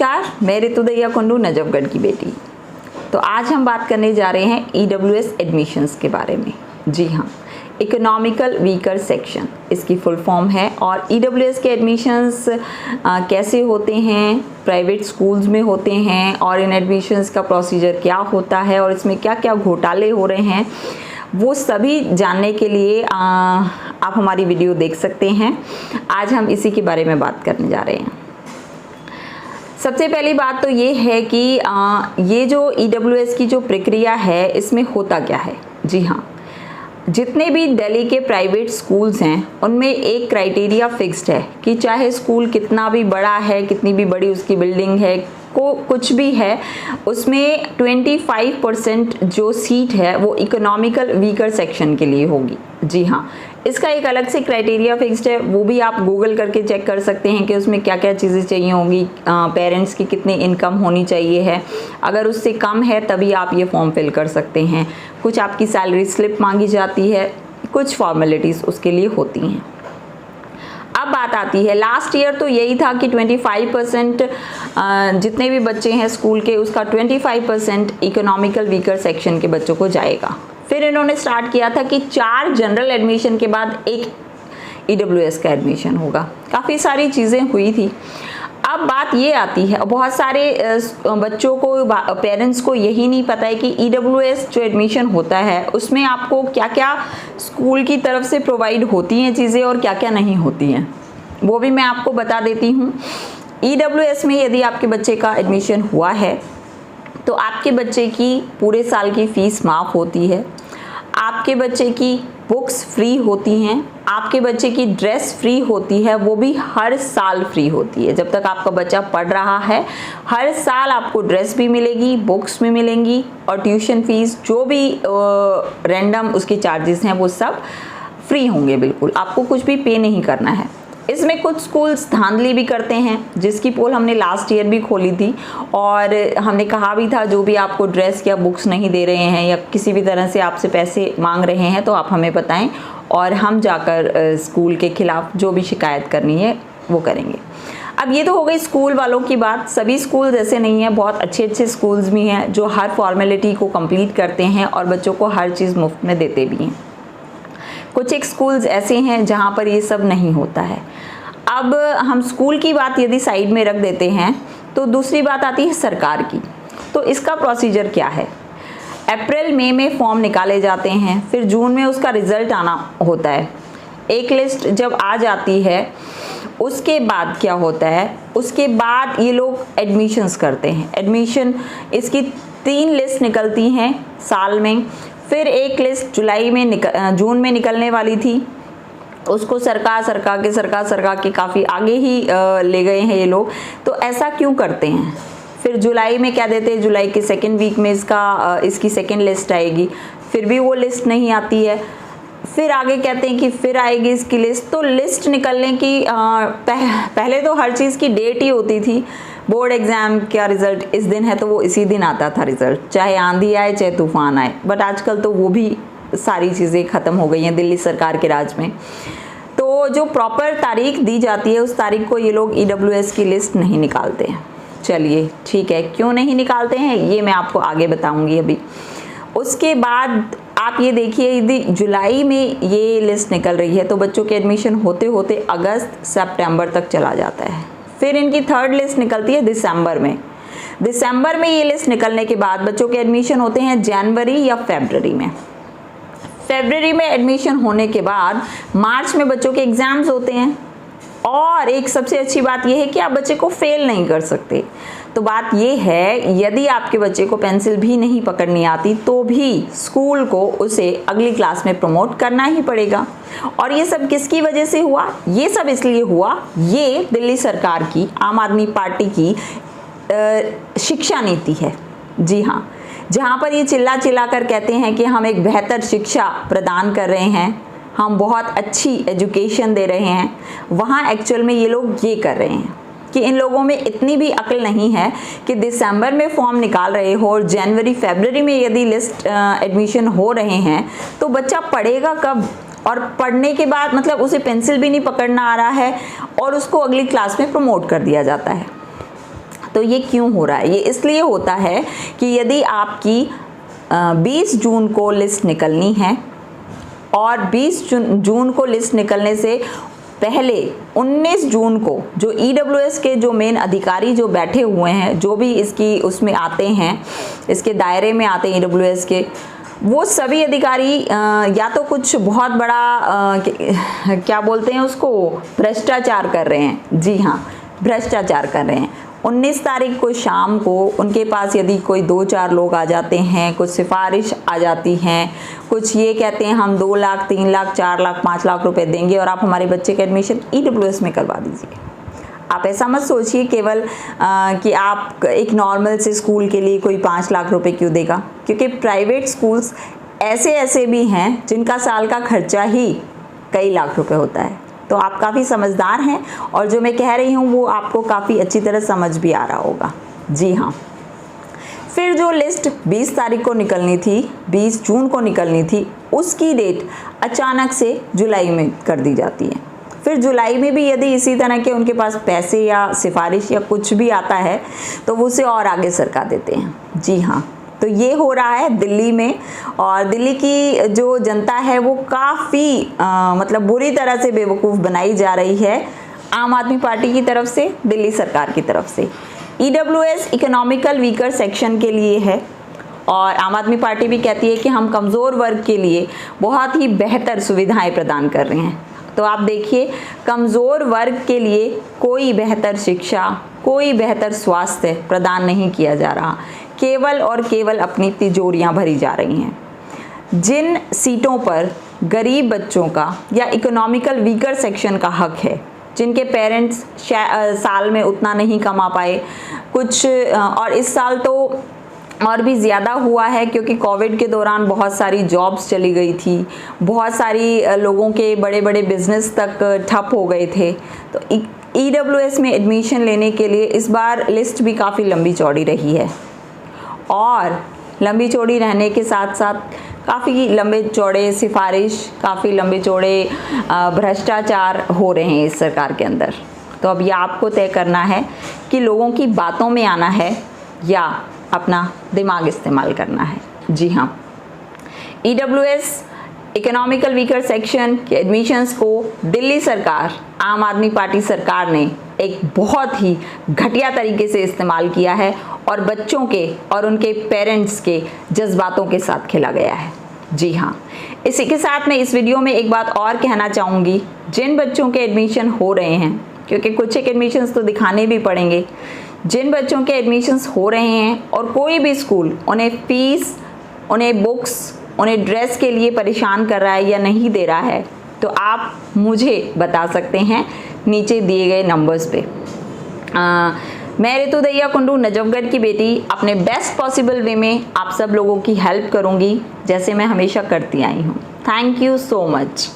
नमस्कार, मैं ऋतु दैया कुंडू, नजफगढ़ की बेटी। तो आज हम बात करने जा रहे हैं EWS एडमिशन्स के बारे में। जी हाँ, इकोनॉमिकल वीकर सेक्शन इसकी फुल फॉर्म है। और EWS के एडमिशन्स कैसे होते हैं, प्राइवेट स्कूल्स में होते हैं, और इन एडमिशन्स का प्रोसीजर क्या होता है और इसमें क्या क्या घोटाले हो रहे हैं, वो सभी जानने के लिए आप हमारी वीडियो देख सकते हैं। आज हम इसी के बारे में बात करने जा रहे हैं। सबसे पहली बात तो ये है कि ये जो EWS की जो प्रक्रिया है, इसमें होता क्या है। जी हाँ, जितने भी दिल्ली के प्राइवेट स्कूल्स हैं उनमें एक क्राइटेरिया फिक्स्ड है कि चाहे स्कूल कितना भी बड़ा है, कितनी भी बड़ी उसकी बिल्डिंग है, कुछ भी है, उसमें 25% जो सीट है वो इकोनॉमिकल वीकर सेक्शन के लिए होगी। जी हाँ, इसका एक अलग से क्राइटेरिया फिक्स्ड है, वो भी आप गूगल करके चेक कर सकते हैं कि उसमें क्या क्या चीज़ें चाहिए होंगी। पेरेंट्स की कितनी इनकम होनी चाहिए है, अगर उससे कम है तभी आप ये फॉर्म फिल कर सकते हैं। कुछ आपकी सैलरी स्लिप मांगी जाती है, कुछ फॉर्मेलिटीज़ उसके लिए होती हैं। अब बात आती है, लास्ट ईयर तो यही था कि 25% जितने भी बच्चे हैं स्कूल के, उसका 25% इकोनॉमिकल वीकर सेक्शन के बच्चों को जाएगा। फिर इन्होंने स्टार्ट किया था कि 4 जनरल एडमिशन के बाद एक EWS का एडमिशन होगा। काफ़ी सारी चीज़ें हुई थी। अब बात ये आती है, बहुत सारे बच्चों को, पेरेंट्स को यही नहीं पता है कि EWS जो एडमिशन होता है उसमें आपको क्या क्या स्कूल की तरफ से प्रोवाइड होती हैं चीज़ें और क्या क्या नहीं होती हैं, वो भी मैं आपको बता देती हूँ। EWS में यदि आपके बच्चे का एडमिशन हुआ है तो आपके बच्चे की पूरे साल की फ़ीस माफ़ होती है, आपके बच्चे की बुक्स फ्री होती हैं, आपके बच्चे की ड्रेस फ्री होती है, वो भी हर साल फ्री होती है। जब तक आपका बच्चा पढ़ रहा है, हर साल आपको ड्रेस भी मिलेगी, बुक्स भी मिलेंगी, और ट्यूशन फीस जो भी रैंडम उसके चार्जेस हैं वो सब फ्री होंगे। बिल्कुल आपको कुछ भी पे नहीं करना है। इसमें कुछ स्कूल्स धांधली भी करते हैं, जिसकी पोल हमने लास्ट ईयर भी खोली थी, और हमने कहा भी था जो भी आपको ड्रेस या बुक्स नहीं दे रहे हैं या किसी भी तरह से आपसे पैसे मांग रहे हैं तो आप हमें बताएं, और हम जाकर स्कूल के खिलाफ जो भी शिकायत करनी है वो करेंगे। अब ये तो हो गई स्कूल वालों की बात। सभी स्कूल ऐसे नहीं हैं, बहुत अच्छे अच्छे स्कूल्स भी हैं जो हर फॉर्मेलिटी को कंप्लीट करते हैं और बच्चों को हर चीज़ मुफ्त में देते भी हैं। कुछ एक स्कूल्स ऐसे हैं जहाँ पर ये सब नहीं होता है। अब हम स्कूल की बात यदि साइड में रख देते हैं तो दूसरी बात आती है सरकार की। तो इसका प्रोसीजर क्या है? अप्रैल मई में फॉर्म निकाले जाते हैं, फिर जून में उसका रिज़ल्ट आना होता है। एक लिस्ट जब आ जाती है उसके बाद क्या होता है, उसके बाद ये लोग एडमिशन्स करते हैं। एडमिशन इसकी 3 लिस्ट निकलती हैं साल में। फिर एक लिस्ट जून में निकलने वाली थी, उसको सरका के काफ़ी आगे ही ले गए हैं ये लोग। तो ऐसा क्यों करते हैं? फिर जुलाई में क्या देते हैं, जुलाई के 2nd वीक में इसकी 2nd लिस्ट आएगी, फिर भी वो लिस्ट नहीं आती है। फिर आगे कहते हैं कि फिर आएगी इसकी लिस्ट। तो लिस्ट निकलने की पहले तो हर चीज़ की डेट ही होती थी। बोर्ड एग्ज़ाम का रिज़ल्ट इस दिन है तो वो इसी दिन आता था रिज़ल्ट, चाहे आंधी आए चाहे तूफान आए। बट आजकल तो वो भी सारी चीज़ें ख़त्म हो गई हैं दिल्ली सरकार के राज में। तो जो प्रॉपर तारीख दी जाती है उस तारीख को ये लोग EWS की लिस्ट नहीं निकालते हैं। चलिए ठीक है, क्यों नहीं निकालते हैं ये मैं आपको आगे बताऊंगी अभी। उसके बाद आप ये देखिए, यदि जुलाई में ये लिस्ट निकल रही है तो बच्चों के एडमिशन होते होते अगस्त सितंबर तक चला जाता है। फिर इनकी 3rd लिस्ट निकलती है दिसंबर में। दिसंबर में ये लिस्ट निकलने के बाद बच्चों के एडमिशन होते हैं जनवरी या फरवरी में। फरवरी में एडमिशन होने के बाद मार्च में बच्चों के एग्ज़ाम्स होते हैं। और एक सबसे अच्छी बात यह है कि आप बच्चे को फेल नहीं कर सकते। तो बात यह है, यदि आपके बच्चे को पेंसिल भी नहीं पकड़नी आती तो भी स्कूल को उसे अगली क्लास में प्रमोट करना ही पड़ेगा। और ये सब किसकी वजह से हुआ? ये सब इसलिए हुआ, ये दिल्ली सरकार की, आम आदमी पार्टी की शिक्षा नीति है। जी हाँ, जहाँ पर ये चिल्ला कर कहते हैं कि हम एक बेहतर शिक्षा प्रदान कर रहे हैं, हम बहुत अच्छी एजुकेशन दे रहे हैं, वहाँ एक्चुअल में ये लोग ये कर रहे हैं कि इन लोगों में इतनी भी अक्ल नहीं है कि दिसंबर में फॉर्म निकाल रहे हो और जनवरी फरवरी में यदि लिस्ट एडमिशन हो रहे हैं तो बच्चा पढ़ेगा कब? और पढ़ने के बाद मतलब उसे पेंसिल भी नहीं पकड़ना आ रहा है और उसको अगली क्लास में प्रमोट कर दिया जाता है। तो ये क्यों हो रहा है? ये इसलिए होता है कि यदि आपकी 20 जून को लिस्ट निकलनी है और 20 जून को लिस्ट निकलने से पहले 19 जून को जो ईडब्ल्यूएस के जो मेन अधिकारी जो बैठे हुए हैं, जो भी इसकी उसमें आते हैं, इसके दायरे में आते हैं ईडब्ल्यूएस के, वो सभी अधिकारी या तो कुछ बहुत बड़ा क्या बोलते हैं उसको, भ्रष्टाचार कर रहे हैं। जी हाँ, भ्रष्टाचार कर रहे हैं। 19 तारीख को शाम को उनके पास यदि कोई 2-4 लोग आ जाते हैं, कुछ सिफारिश आ जाती हैं, कुछ ये कहते हैं हम 2 लाख 3 लाख 4 लाख 5 लाख रुपए देंगे और आप हमारे बच्चे का एडमिशन ईडब्ल्यूएस में करवा दीजिए। आप ऐसा मत सोचिए केवल कि आप एक नॉर्मल से स्कूल के लिए कोई 5 लाख रुपए क्यों देगा, क्योंकि प्राइवेट स्कूल्स ऐसे भी हैं जिनका साल का खर्चा ही कई लाख रुपए होता है। तो आप काफ़ी समझदार हैं और जो मैं कह रही हूँ वो आपको काफ़ी अच्छी तरह समझ भी आ रहा होगा। जी हाँ, फिर जो लिस्ट 20 तारीख को निकलनी थी, 20 जून को निकलनी थी, उसकी डेट अचानक से जुलाई में कर दी जाती है। फिर जुलाई में भी यदि इसी तरह के उनके पास पैसे या सिफारिश या कुछ भी आता है तो वो उसे और आगे सरका देते हैं। जी हाँ, तो ये हो रहा है दिल्ली में, और दिल्ली की जो जनता है वो काफ़ी मतलब बुरी तरह से बेवकूफ़ बनाई जा रही है आम आदमी पार्टी की तरफ से, दिल्ली सरकार की तरफ से। ईडब्ल्यूएस इकोनॉमिकल वीकर सेक्शन के लिए है और आम आदमी पार्टी भी कहती है कि हम कमज़ोर वर्ग के लिए बहुत ही बेहतर सुविधाएं प्रदान कर रहे हैं। तो आप देखिए, कमज़ोर वर्ग के लिए कोई बेहतर शिक्षा, कोई बेहतर स्वास्थ्य प्रदान नहीं किया जा रहा, केवल और केवल अपनी तिजोरियां भरी जा रही हैं। जिन सीटों पर गरीब बच्चों का या इकोनॉमिकल वीकर सेक्शन का हक है, जिनके पेरेंट्स साल में उतना नहीं कमा पाए कुछ, और इस साल तो और भी ज़्यादा हुआ है क्योंकि कोविड के दौरान बहुत सारी जॉब्स चली गई थी, बहुत सारी लोगों के बड़े बड़े बिजनेस तक ठप हो गए थे। तो ईडब्ल्यूएस में एडमिशन लेने के लिए इस बार लिस्ट भी काफ़ी लंबी चौड़ी रही है, और लंबी चौड़ी रहने के साथ साथ काफ़ी लंबे चौड़े सिफारिश, काफ़ी लंबे चौड़े भ्रष्टाचार हो रहे हैं इस सरकार के अंदर। तो अब ये आपको तय करना है कि लोगों की बातों में आना है या अपना दिमाग इस्तेमाल करना है। जी हाँ, ईडब्ल्यूएस इकोनॉमिकल वीकर सेक्शन के एडमिशन्स को दिल्ली सरकार, आम आदमी पार्टी सरकार ने एक बहुत ही घटिया तरीके से इस्तेमाल किया है और बच्चों के और उनके पेरेंट्स के जज्बातों के साथ खेला गया है। जी हाँ, इसी के साथ मैं इस वीडियो में एक बात और कहना चाहूँगी, जिन बच्चों के एडमिशन हो रहे हैं, क्योंकि कुछ एक एडमिशन्स तो दिखाने भी पड़ेंगे, जिन बच्चों के एडमिशन्स हो रहे हैं और कोई भी स्कूल उन्हें फीस, उन्हें बुक्स, उन्हें ड्रेस के लिए परेशान कर रहा है या नहीं दे रहा है, तो आप मुझे बता सकते हैं नीचे दिए गए नंबर्स पे। मैं रितु दहिया कुंडू, नजफगढ़ की बेटी, अपने बेस्ट पॉसिबल वे में आप सब लोगों की हेल्प करूंगी, जैसे मैं हमेशा करती आई हूँ। Thank you so much.